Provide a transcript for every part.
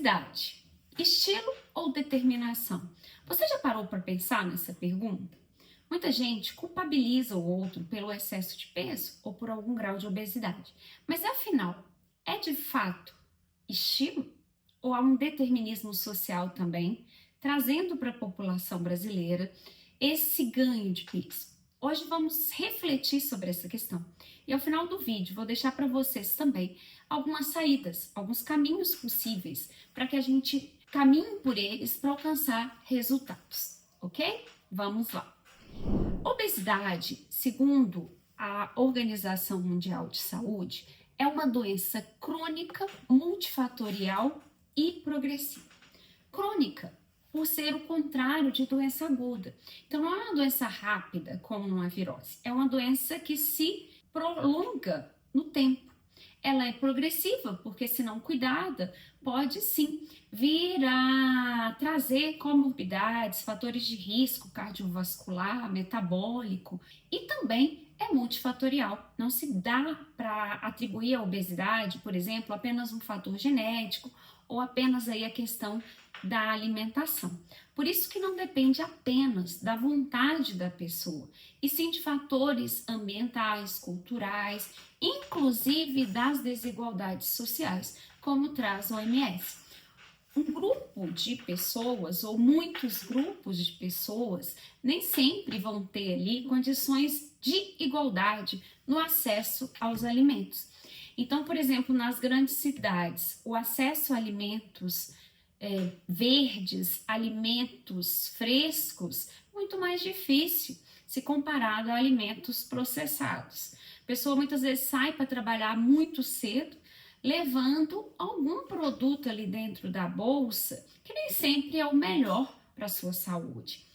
Obesidade, estilo ou determinação? Você já parou para pensar nessa pergunta? Muita gente culpabiliza o outro pelo excesso de peso ou por algum grau de obesidade. Mas afinal, é de fato estilo ou há um determinismo social também, trazendo para a população brasileira esse ganho de peso? Hoje vamos refletir sobre essa questão. E ao final do vídeo vou deixar para vocês também algumas saídas, alguns caminhos possíveis para que a gente caminhe por eles para alcançar resultados, ok? Vamos lá. Obesidade, segundo a Organização Mundial de Saúde, é uma doença crônica, multifatorial e progressiva. Crônica, por ser o contrário de doença aguda. Então, não é uma doença rápida, como uma virose. É uma doença que se prolonga no tempo. Ela é progressiva, porque se não cuidada, pode sim vir a trazer comorbidades, fatores de risco cardiovascular, metabólico, e também é multifatorial. Não se dá para atribuir à obesidade, por exemplo, apenas um fator genético ou apenas aí a questão da alimentação. Por isso que não depende apenas da vontade da pessoa, e sim de fatores ambientais, culturais, inclusive das desigualdades sociais, como traz a OMS. Um grupo de pessoas ou muitos grupos de pessoas nem sempre vão ter ali condições de igualdade no acesso aos alimentos. Então, por exemplo, nas grandes cidades, o acesso a alimentos verdes, alimentos frescos, muito mais difícil se comparado a alimentos processados. A pessoa muitas vezes sai para trabalhar muito cedo, levando algum produto ali dentro da bolsa, que nem sempre é o melhor para a sua saúde.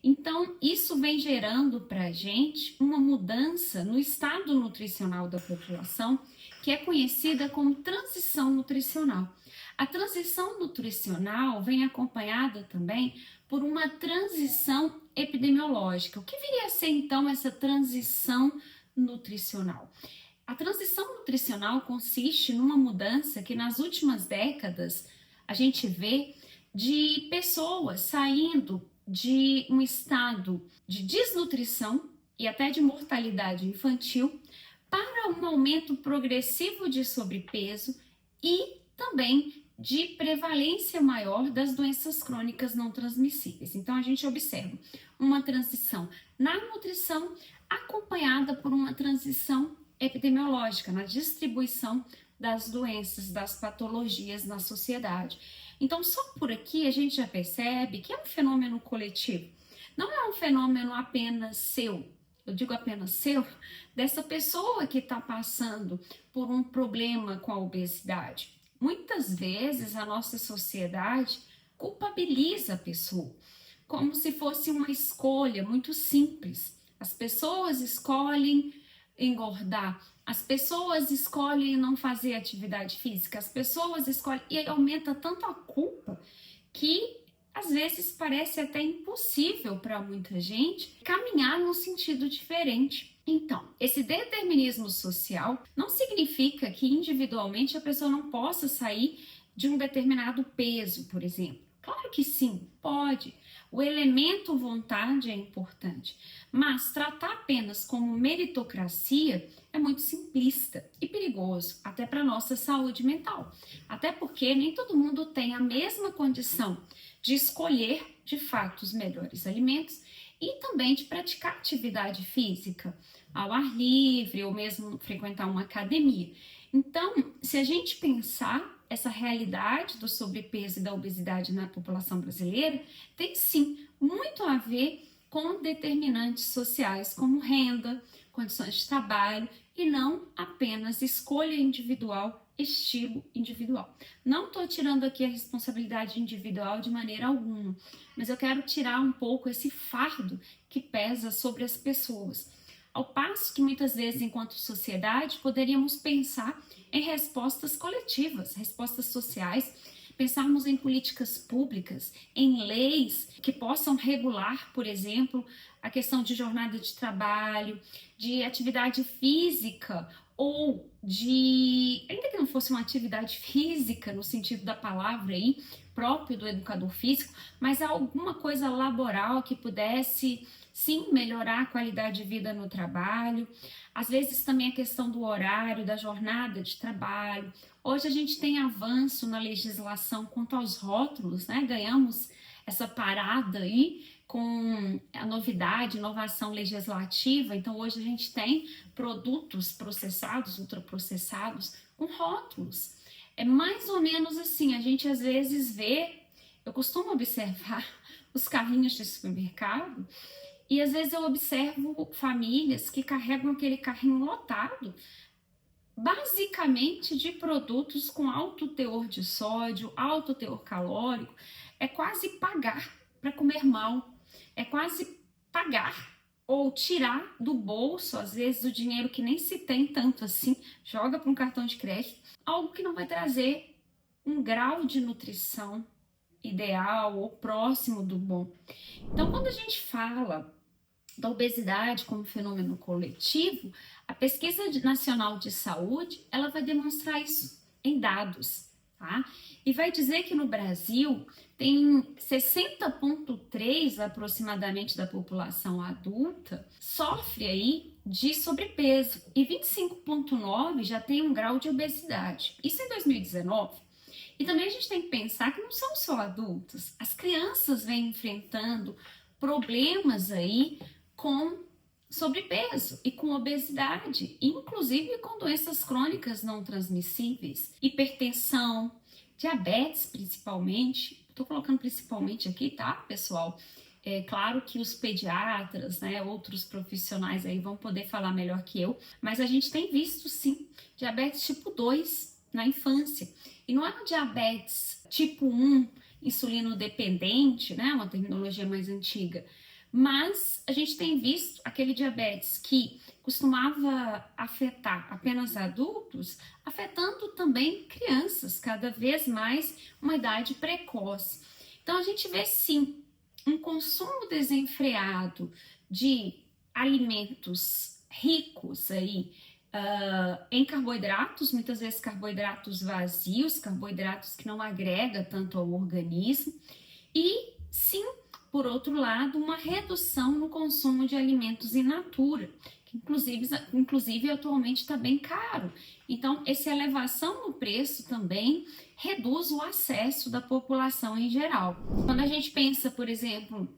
Então, isso vem gerando para a gente uma mudança no estado nutricional da população, que é conhecida como transição nutricional. A transição nutricional vem acompanhada também por uma transição epidemiológica. O que viria a ser então essa transição nutricional? A transição nutricional consiste numa mudança que nas últimas décadas a gente vê de pessoas saindo de um estado de desnutrição e até de mortalidade infantil para um aumento progressivo de sobrepeso e também de prevalência maior das doenças crônicas não transmissíveis. Então a gente observa uma transição na nutrição acompanhada por uma transição epidemiológica na distribuição das doenças, das patologias na sociedade. Então, só por aqui a gente já percebe que é um fenômeno coletivo. Não é um fenômeno apenas seu, eu digo apenas seu, dessa pessoa que está passando por um problema com a obesidade. Muitas vezes a nossa sociedade culpabiliza a pessoa, como se fosse uma escolha muito simples. As pessoas escolhem engordar, as pessoas escolhem não fazer atividade física, as pessoas escolhem, e aumenta tanto a culpa que às vezes parece até impossível para muita gente caminhar num sentido diferente. Então, esse determinismo social não significa que individualmente a pessoa não possa sair de um determinado peso, por exemplo. Claro que sim, pode. O elemento vontade é importante, mas tratar apenas como meritocracia é muito simplista e perigoso, até para a nossa saúde mental. Até porque nem todo mundo tem a mesma condição de escolher, de fato, os melhores alimentos e também de praticar atividade física ao ar livre ou mesmo frequentar uma academia. Então, se a gente pensar essa realidade do sobrepeso e da obesidade na população brasileira, tem sim muito a ver com determinantes sociais como renda, condições de trabalho e não apenas escolha individual, estilo individual. Não estou tirando aqui a responsabilidade individual de maneira alguma, mas eu quero tirar um pouco esse fardo que pesa sobre as pessoas. Ao passo que muitas vezes, enquanto sociedade, poderíamos pensar em respostas coletivas, respostas sociais, pensarmos em políticas públicas, em leis que possam regular, por exemplo, a questão de jornada de trabalho, de atividade física ou de, ainda que não fosse uma atividade física no sentido da palavra aí, próprio do educador físico, mas alguma coisa laboral que pudesse sim melhorar a qualidade de vida no trabalho. Às vezes também a questão do horário, da jornada de trabalho. Hoje a gente tem avanço na legislação quanto aos rótulos, né? Ganhamos essa parada aí com a novidade, inovação legislativa. Então hoje a gente tem produtos processados, ultraprocessados com rótulos. É mais ou menos assim, a gente às vezes vê, eu costumo observar os carrinhos de supermercado e às vezes eu observo famílias que carregam aquele carrinho lotado, basicamente de produtos com alto teor de sódio, alto teor calórico. É quase pagar para comer mal, é quase pagar ou tirar do bolso, às vezes, o dinheiro que nem se tem tanto assim, joga para um cartão de crédito, algo que não vai trazer um grau de nutrição ideal ou próximo do bom. Então, quando a gente fala da obesidade como fenômeno coletivo, a Pesquisa Nacional de Saúde, ela vai demonstrar isso em dados, tá? E vai dizer que no Brasil tem 60,3% aproximadamente da população adulta sofre aí de sobrepeso e 25,9% já tem um grau de obesidade. Isso em 2019. E também a gente tem que pensar que não são só adultos, as crianças vêm enfrentando problemas aí com sobrepeso e com obesidade, inclusive com doenças crônicas não transmissíveis, hipertensão, diabetes principalmente. Estou colocando principalmente aqui, tá, pessoal? É claro que os pediatras, né, outros profissionais aí vão poder falar melhor que eu, mas a gente tem visto sim diabetes tipo 2 na infância. E não é um diabetes tipo 1, insulino dependente, né, uma terminologia mais antiga, mas a gente tem visto aquele diabetes que costumava afetar apenas adultos, afetando também crianças, cada vez mais uma idade precoce. Então a gente vê sim um consumo desenfreado de alimentos ricos aí em carboidratos, muitas vezes carboidratos vazios, carboidratos que não agrega tanto ao organismo, e sim, por outro lado, uma redução no consumo de alimentos in natura, que inclusive atualmente está bem caro. Então, essa elevação no preço também reduz o acesso da população em geral. Quando a gente pensa, por exemplo,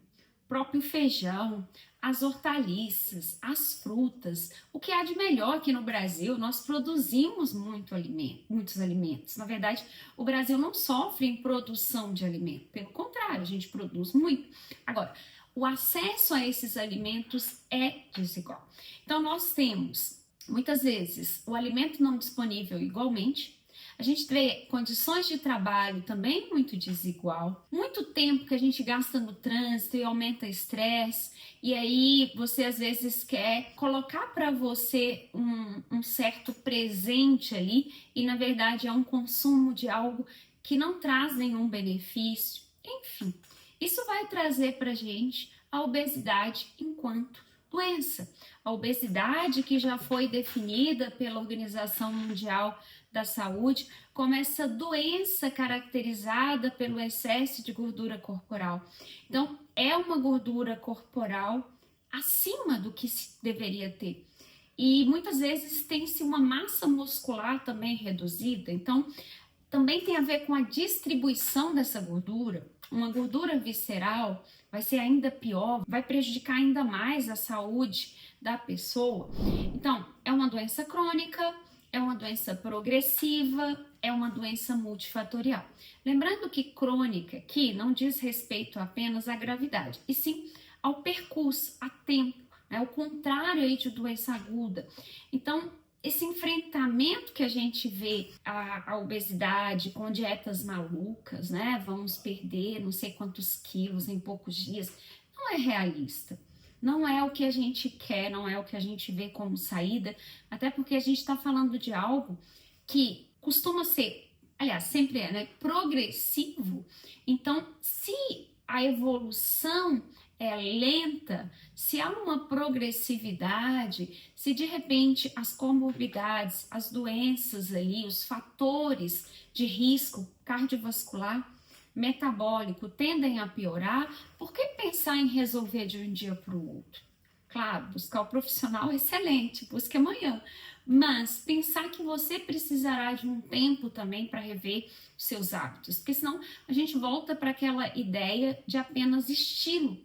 próprio feijão, as hortaliças, as frutas, o que há de melhor aqui no Brasil, nós produzimos muitos alimentos. Na verdade, o Brasil não sofre em produção de alimento, pelo contrário, a gente produz muito. Agora, o acesso a esses alimentos é desigual. Então, nós temos, muitas vezes, o alimento não disponível igualmente. A gente vê condições de trabalho também muito desigual, muito tempo que a gente gasta no trânsito e aumenta o estresse, e aí você às vezes quer colocar para você um certo presente ali, e na verdade é um consumo de algo que não traz nenhum benefício. Enfim, isso vai trazer para a gente a obesidade enquanto doença. A obesidade que já foi definida pela Organização Mundial da Saúde como essa doença caracterizada pelo excesso de gordura corporal. Então, é uma gordura corporal acima do que se deveria ter. E muitas vezes tem-se uma massa muscular também reduzida, então também tem a ver com a distribuição dessa gordura. Uma gordura visceral vai ser ainda pior, vai prejudicar ainda mais a saúde da pessoa. Então, é uma doença crônica, é uma doença progressiva, é uma doença multifatorial. Lembrando que crônica aqui não diz respeito apenas à gravidade, e sim ao percurso, a tempo, né? O contrário aí de doença aguda. Então, esse enfrentamento que a gente vê a obesidade com dietas malucas, né? Vamos perder não sei quantos quilos em poucos dias, não é realista. Não é o que a gente quer, não é o que a gente vê como saída, até porque a gente está falando de algo que costuma ser, aliás, sempre é, né, progressivo. Então, se a evolução é lenta, se há uma progressividade, se de repente as comorbidades, as doenças ali, os fatores de risco cardiovascular, metabólico tendem a piorar, por que pensar em resolver de um dia para o outro? Claro, buscar o profissional é excelente, busque amanhã, mas pensar que você precisará de um tempo também para rever os seus hábitos, porque senão a gente volta para aquela ideia de apenas estilo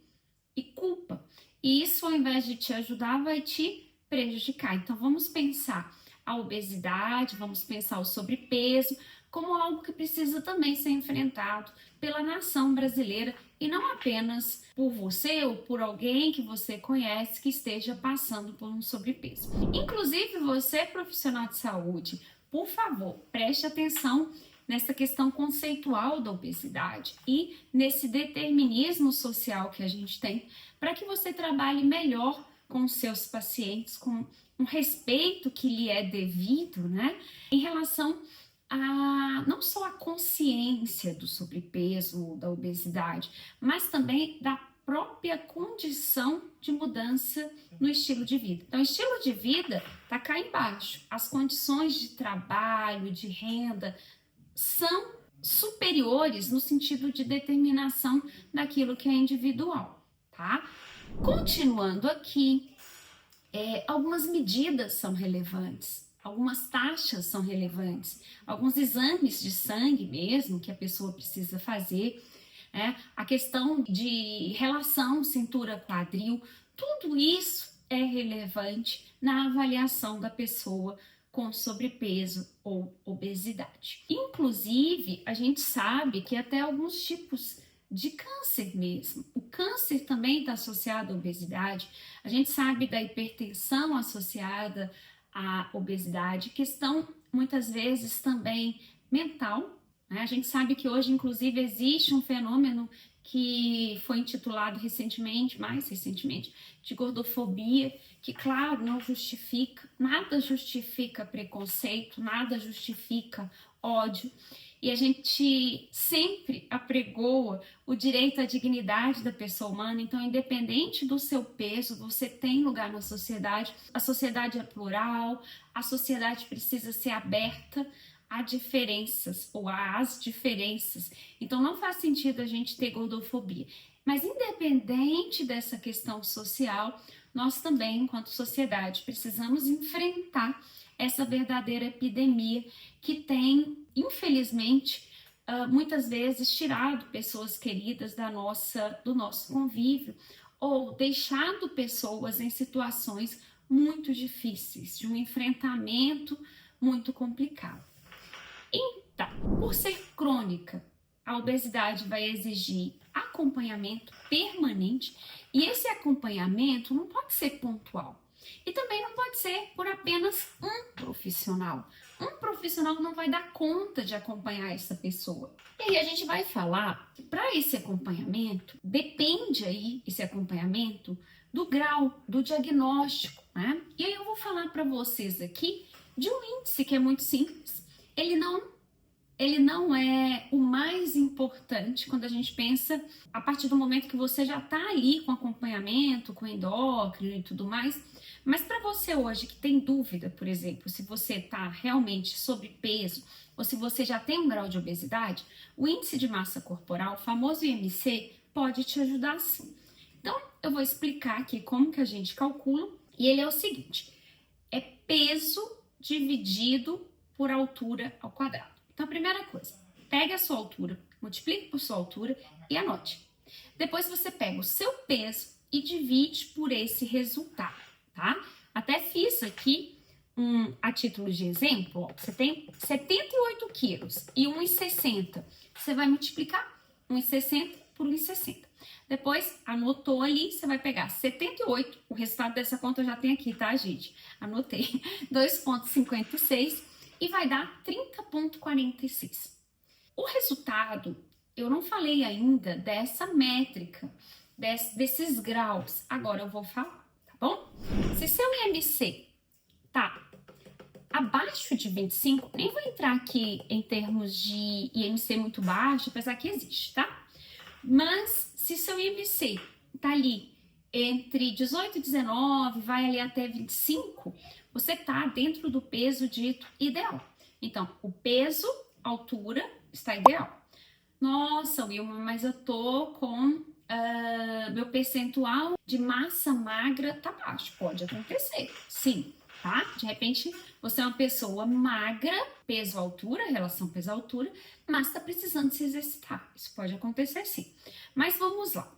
e culpa. E isso, ao invés de te ajudar, vai te prejudicar. Então, vamos pensar a obesidade, vamos pensar o sobrepeso como algo que precisa também ser enfrentado pela nação brasileira e não apenas por você ou por alguém que você conhece que esteja passando por um sobrepeso. Inclusive, você, profissional de saúde, por favor, preste atenção nessa questão conceitual da obesidade e nesse determinismo social que a gente tem, para que você trabalhe melhor com os seus pacientes, com um respeito que lhe é devido, né, em relação a não só a consciência do sobrepeso ou da obesidade, mas também da própria condição de mudança no estilo de vida. Então, o estilo de vida está cá embaixo. As condições de trabalho, de renda, são superiores no sentido de determinação daquilo que é individual, tá? Continuando aqui, algumas medidas são relevantes, algumas taxas são relevantes, alguns exames de sangue mesmo que a pessoa precisa fazer, a questão de relação cintura-quadril, tudo isso é relevante na avaliação da pessoa com sobrepeso ou obesidade. Inclusive, a gente sabe que até alguns tipos de câncer mesmo. O câncer também está associado à obesidade. A gente sabe da hipertensão associada à obesidade, questão muitas vezes também mental, né? A gente sabe que hoje, inclusive, existe um fenômeno que foi intitulado mais recentemente, de gordofobia, que, claro, não justifica, nada justifica preconceito, nada justifica ódio, e a gente sempre apregoa o direito à dignidade da pessoa humana. Então, independente do seu peso, você tem lugar na sociedade, a sociedade é plural, a sociedade precisa ser aberta a diferenças ou às diferenças. Então não faz sentido a gente ter gordofobia. Mas independente dessa questão social, nós também, enquanto sociedade, precisamos enfrentar essa verdadeira epidemia que tem, infelizmente, muitas vezes tirado pessoas queridas do nosso convívio ou deixado pessoas em situações muito difíceis, de um enfrentamento muito complicado. Então, por ser crônica, a obesidade vai exigir acompanhamento permanente e esse acompanhamento não pode ser pontual e também não pode ser por apenas um profissional. Um profissional não vai dar conta de acompanhar essa pessoa. E aí a gente vai falar que para esse acompanhamento, depende aí esse acompanhamento do grau, do diagnóstico, né? E aí eu vou falar para vocês aqui de um índice que é muito simples. Ele não é o mais importante quando a gente pensa a partir do momento que você já está ali com acompanhamento, com endócrino e tudo mais. Mas para você hoje que tem dúvida, por exemplo, se você está realmente sobrepeso ou se você já tem um grau de obesidade, o índice de massa corporal, o famoso IMC, pode te ajudar sim. Então, eu vou explicar aqui como que a gente calcula e ele é o seguinte, é peso dividido por altura ao quadrado. Então, a primeira coisa, pegue a sua altura, multiplique por sua altura e anote. Depois você pega o seu peso e divide por esse resultado, tá? Até fiz aqui a título de exemplo, ó, você tem 78 quilos e 1,60. Você vai multiplicar 1,60 por 1,60. Depois, anotou ali, você vai pegar 78, o resultado dessa conta eu já tenho aqui, tá, gente? Anotei, 2,56 e vai dar 30,46. O resultado, eu não falei ainda dessa métrica, desses graus, agora eu vou falar, tá bom? Se seu IMC tá abaixo de 25, nem vou entrar aqui em termos de IMC muito baixo, apesar que existe, tá? Mas se seu IMC tá ali entre 18 e 19, vai ali até 25, você tá dentro do peso dito ideal. Então, o peso, altura, está ideal. Nossa, Wilma, mas eu tô com meu percentual de massa magra tá baixo. Pode acontecer, sim, tá? De repente, você é uma pessoa magra, peso-altura, relação peso-altura, mas tá precisando se exercitar. Isso pode acontecer, sim. Mas vamos lá.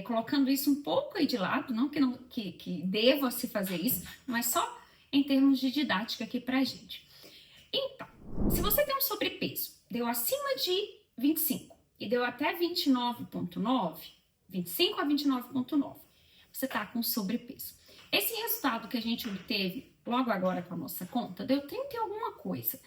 Colocando isso um pouco aí de lado, não que deva se fazer isso, mas só em termos de didática aqui pra gente. Então, se você tem um sobrepeso, deu acima de 25 e deu até 29,9, 25 a 29,9, você tá com sobrepeso. Esse resultado que a gente obteve logo agora com a nossa conta deu 30 e alguma coisa,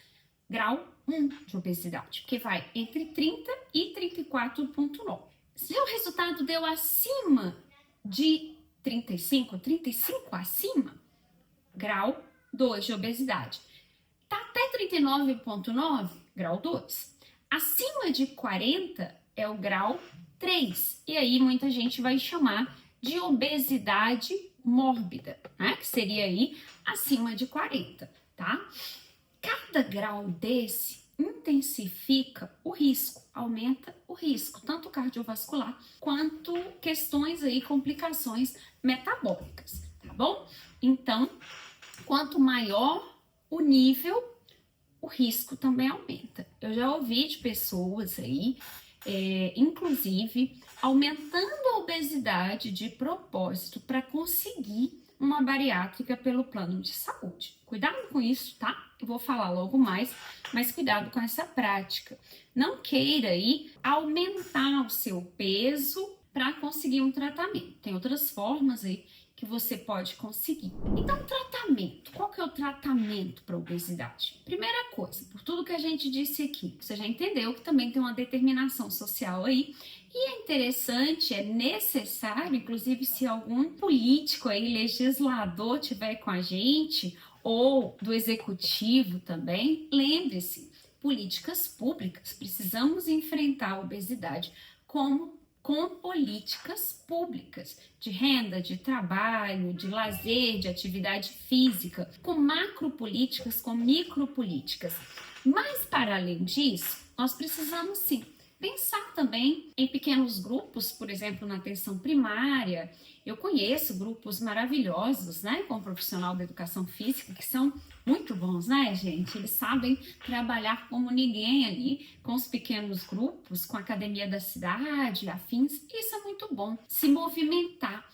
grau 1 de obesidade, que vai entre 30 e 34,9. Se o resultado deu acima de 35 acima, grau 2 de obesidade. Tá até 39,9, grau 2. Acima de 40 é o grau 3. E aí muita gente vai chamar de obesidade mórbida, né? Que seria aí acima de 40, tá? Cada grau desse intensifica o risco, aumenta o risco, tanto cardiovascular quanto questões aí, complicações metabólicas, tá bom? Então, quanto maior o nível, o risco também aumenta. Eu já ouvi de pessoas aí, inclusive, aumentando a obesidade de propósito para conseguir uma bariátrica pelo plano de saúde. Cuidado com isso, tá? Eu vou falar logo mais, mas cuidado com essa prática. Não queira aí aumentar o seu peso para conseguir um tratamento. Tem outras formas aí que você pode conseguir. Então, tratamento. Qual que é o tratamento para obesidade? Primeira coisa, por tudo que a gente disse aqui, você já entendeu que também tem uma determinação social aí, e é interessante, é necessário, inclusive se algum político aí, legislador tiver com a gente, ou do executivo também, lembre-se, políticas públicas, precisamos enfrentar a obesidade com políticas públicas de renda, de trabalho, de lazer, de atividade física, com macropolíticas, com micropolíticas. Mas, para além disso, nós precisamos sim pensar também em pequenos grupos, por exemplo, na atenção primária. Eu conheço grupos maravilhosos, né, com profissional da educação física, que são muito bons, né, gente? Eles sabem trabalhar como ninguém ali, com os pequenos grupos, com a academia da cidade, afins. Isso é muito bom, se movimentar.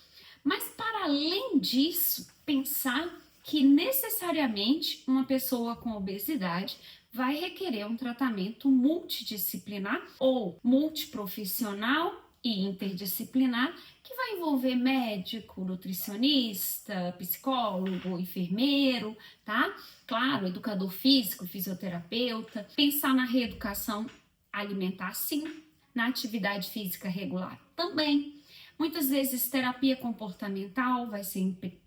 Mas, para além disso, pensar que necessariamente uma pessoa com obesidade vai requerer um tratamento multidisciplinar ou multiprofissional e interdisciplinar, que vai envolver médico, nutricionista, psicólogo, enfermeiro, tá? Claro, educador físico, fisioterapeuta. Pensar na reeducação alimentar, sim. Na atividade física regular também. Muitas vezes terapia comportamental vai ser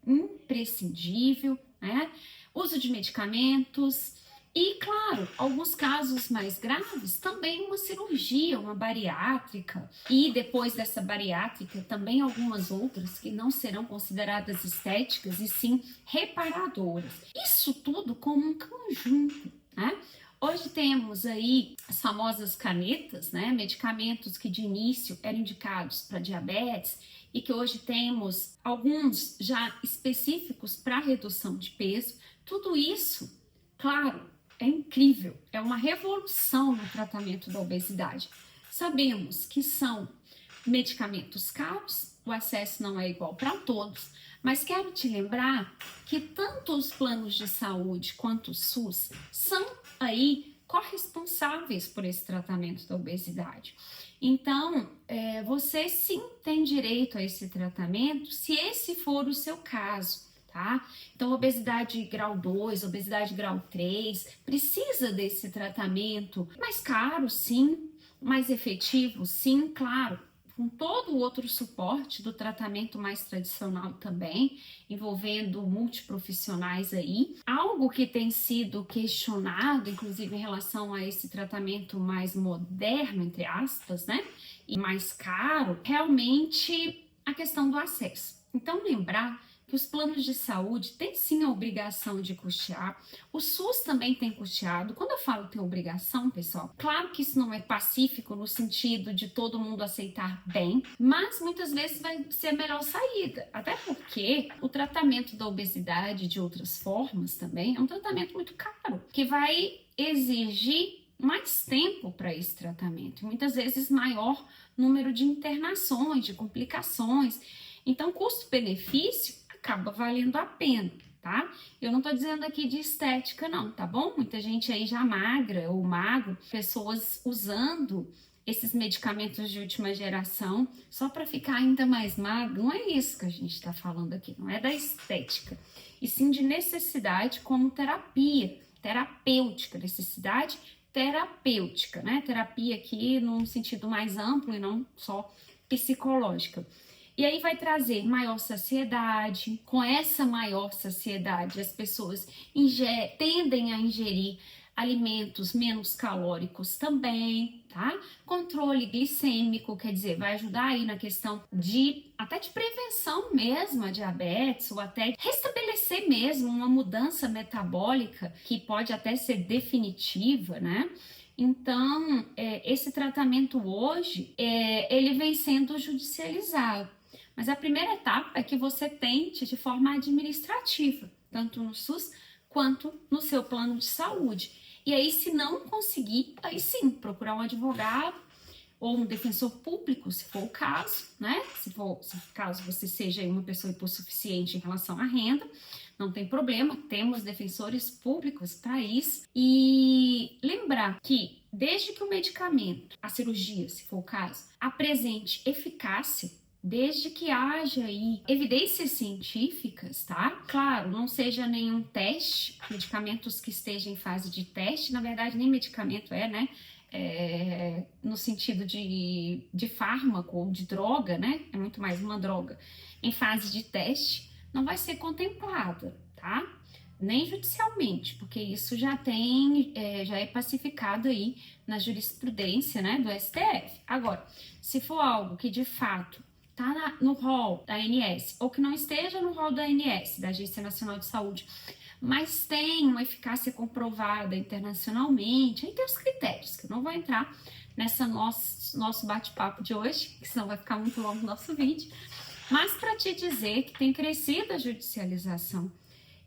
imprescindível, né? Uso de medicamentos. E, claro, alguns casos mais graves, também uma cirurgia, uma bariátrica. E depois dessa bariátrica, também algumas outras que não serão consideradas estéticas e sim reparadoras. Isso tudo como um conjunto, né? Hoje temos aí as famosas canetas, né? Medicamentos que de início eram indicados para diabetes e que hoje temos alguns já específicos para redução de peso. Tudo isso, claro, é incrível, é uma revolução no tratamento da obesidade. Sabemos que são medicamentos caros, o acesso não é igual para todos, mas quero te lembrar que tanto os planos de saúde quanto o SUS são aí corresponsáveis por esse tratamento da obesidade. Então, você sim tem direito a esse tratamento, se esse for o seu caso. Tá? Então, obesidade grau 2, obesidade grau 3, precisa desse tratamento mais caro, sim, mais efetivo, sim, claro, com todo o outro suporte do tratamento mais tradicional também, envolvendo multiprofissionais aí. Algo que tem sido questionado, inclusive em relação a esse tratamento mais moderno, entre aspas, né, e mais caro, realmente a questão do acesso. Então, lembrar que os planos de saúde têm sim a obrigação de custear, o SUS também tem custeado. Quando eu falo tem obrigação, pessoal, claro que isso não é pacífico no sentido de todo mundo aceitar bem, mas muitas vezes vai ser a melhor saída, até porque o tratamento da obesidade de outras formas também é um tratamento muito caro, que vai exigir mais tempo para esse tratamento, e muitas vezes maior número de internações, de complicações. Então, custo-benefício acaba valendo a pena, tá? Eu não tô dizendo aqui de estética não, tá bom? Muita gente aí já magra ou magro, pessoas usando esses medicamentos de última geração só para ficar ainda mais magro. Não é isso que a gente está falando aqui, não é da estética, e sim de necessidade como terapia, terapêutica, necessidade terapêutica, né? Terapia aqui num sentido mais amplo e não só psicológica. E aí vai trazer maior saciedade. Com essa maior saciedade, as pessoas tendem a ingerir alimentos menos calóricos também, tá? Controle glicêmico, quer dizer, vai ajudar aí na questão até de prevenção mesmo a diabetes, ou até restabelecer mesmo uma mudança metabólica que pode até ser definitiva, né? Então, esse tratamento hoje, ele vem sendo judicializado. Mas a primeira etapa é que você tente de forma administrativa, tanto no SUS quanto no seu plano de saúde. E aí, se não conseguir, aí sim, procurar um advogado ou um defensor público, se for o caso, né? Se caso você seja uma pessoa hipossuficiente em relação à renda, não tem problema, temos defensores públicos para isso. E lembrar que desde que o medicamento, a cirurgia, se for o caso, apresente eficácia, desde que haja aí evidências científicas, tá? Claro, não seja nenhum teste, medicamentos que estejam em fase de teste, na verdade nem medicamento né? No sentido de fármaco ou de droga, né? É muito mais uma droga. Em fase de teste, não vai ser contemplada, tá? Nem judicialmente, porque isso já é pacificado aí na jurisprudência, né, do STF. Agora, se for algo que de fato está no rol da ANS, ou que não esteja no rol da ANS, da Agência Nacional de Saúde, mas tem uma eficácia comprovada internacionalmente, aí tem os critérios, que eu não vou entrar nessa nosso bate-papo de hoje, que senão vai ficar muito longo o nosso vídeo, mas para te dizer que tem crescido a judicialização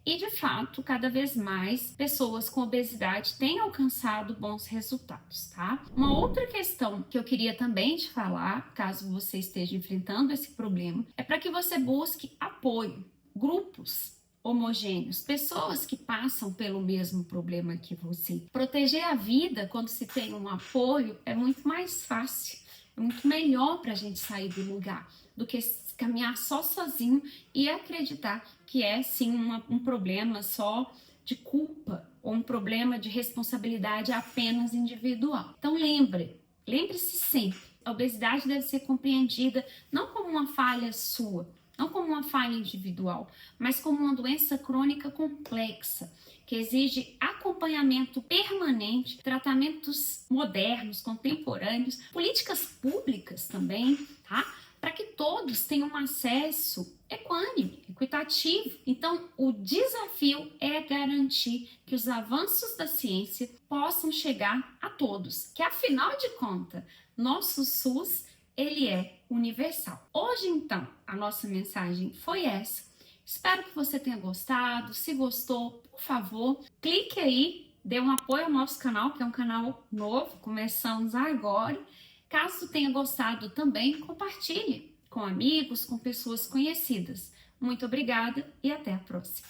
e, de fato, cada vez mais pessoas com obesidade têm alcançado bons resultados, tá? Uma outra questão que eu queria também te falar, caso você esteja enfrentando esse problema, é para que você busque apoio, grupos homogêneos, pessoas que passam pelo mesmo problema que você. Proteger a vida quando se tem um apoio é muito mais fácil, é muito melhor para a gente sair do lugar do que caminhar só sozinho e acreditar que é sim um problema só de culpa ou um problema de responsabilidade apenas individual. Então lembre-se sempre, a obesidade deve ser compreendida não como uma falha sua, não como uma falha individual, mas como uma doença crônica complexa, que exige acompanhamento permanente, tratamentos modernos, contemporâneos, políticas públicas também, tá? Para que todos tenham um acesso equânime, equitativo. Então, o desafio é garantir que os avanços da ciência possam chegar a todos, que afinal de contas, nosso SUS, ele é universal. Hoje, então, a nossa mensagem foi essa. Espero que você tenha gostado. Se gostou, por favor, clique aí, dê um apoio ao nosso canal, que é um canal novo, começamos agora. Caso tenha gostado também, compartilhe com amigos, com pessoas conhecidas. Muito obrigada e até a próxima.